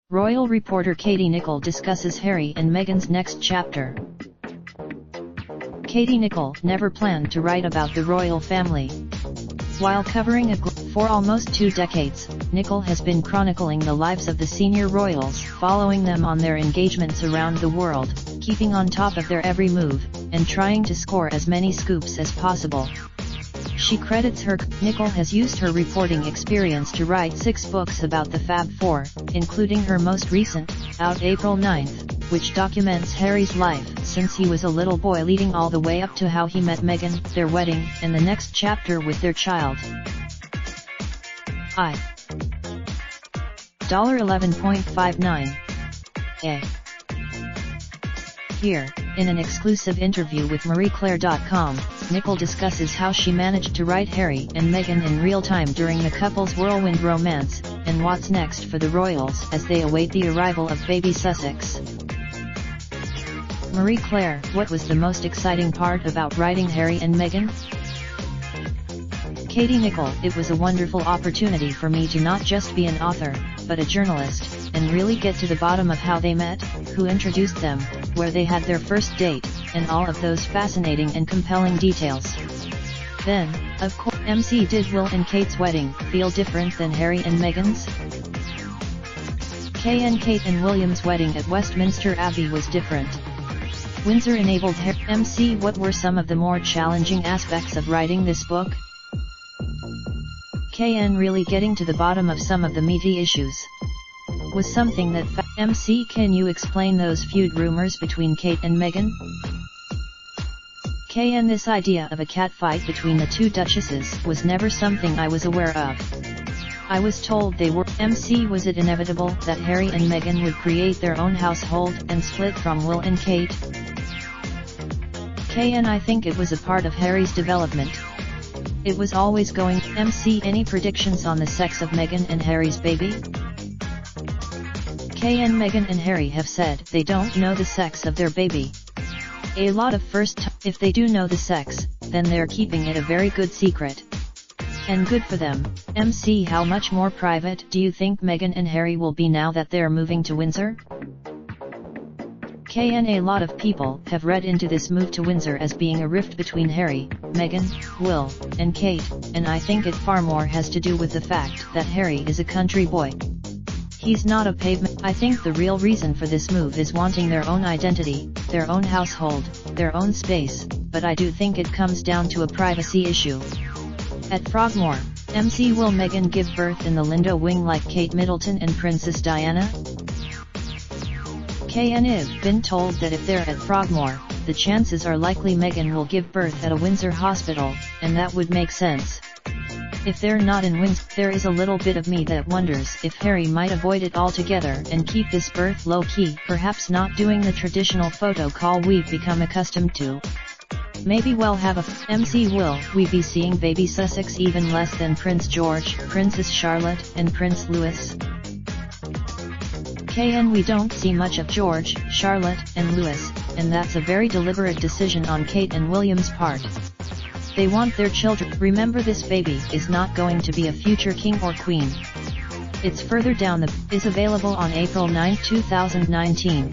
Royal reporter Katie Nicholl discusses Harry and Meghan's next chapter. Katie Nicholl never planned to write about the royal family. While covering for almost 2 decades, Nicholl has been chronicling the lives of the senior royals, following them on their engagements around the world, keeping on top of their every move, and trying to score as many scoops as possible. She credits her. Nicholl has used her reporting experience to write 6 books about the Fab Four, including her most recent, out April 9th, which documents Harry's life since he was a little boy leading all the way up to how he met Meghan, their wedding, and the next chapter with their child. $11.59. Here, in an exclusive interview with MarieClaire.com, Nicholl discusses how she managed to write Harry and Meghan in real time during the couple's whirlwind romance, and what's next for the royals as they await the arrival of baby Sussex. Marie Claire, what was the most exciting part about writing Harry and Meghan? Katie Nicholl, it was a wonderful opportunity for me to not just be an author, but a journalist, and really get to the bottom of how they met, who introduced them, where they had their first date, and all of those fascinating and compelling details. Then, of course, MC, did Will and Kate's wedding feel different than Harry and Meghan's? Kate and William's wedding at Westminster Abbey was different. Windsor enabled Harry. MC, what were some of the more challenging aspects of writing this book? KN, really getting to the bottom of some of the meaty issues was something that MC, can you explain those feud rumors between Kate and Meghan? KN, this idea of a catfight between the 2 duchesses was never something I was aware of. I was told they were. MC, was it inevitable that Harry and Meghan would create their own household and split from Will and Kate? KN, I think it was a part of Harry's development. It was always going. MC, any predictions on the sex of Meghan and Harry's baby? KN, Meghan and Harry have said they don't know the sex of their baby. A lot of if they do know the sex, then they're keeping it a very good secret. And good for them. MC, how much more private do you think Meghan and Harry will be now that they're moving to Windsor? KN, a lot of people have read into this move to Windsor as being a rift between Harry, Meghan, Will, and Kate, and I think it far more has to do with the fact that Harry is a country boy. He's not a pavement. I think the real reason for this move is wanting their own identity, their own household, their own space, but I do think it comes down to a privacy issue. At Frogmore, MC, will Meghan give birth in the Lindo wing like Kate Middleton and Princess Diana? KN, I've been told that if they're at Frogmore, the chances are likely Meghan will give birth at a Windsor hospital, and that would make sense. If they're not in Windsor, there is a little bit of me that wonders if Harry might avoid it altogether and keep this birth low-key, perhaps not doing the traditional photo call we've become accustomed to. Maybe we'll have a MC, will we be seeing baby Sussex even less than Prince George, Princess Charlotte, and Prince Louis? KN, we don't see much of George, Charlotte, and Louis, and that's a very deliberate decision on Kate and William's part. They want their children. Remember, this baby is not going to be a future king or queen. It's further down is available on April 9, 2019.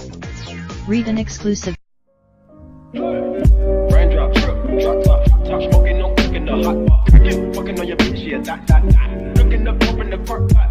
Read an exclusive. Raindrop, drop top, top smoking, no cooking the hot pot. Fucking on your bitch, yeah, that. Looking up, open the park, pot.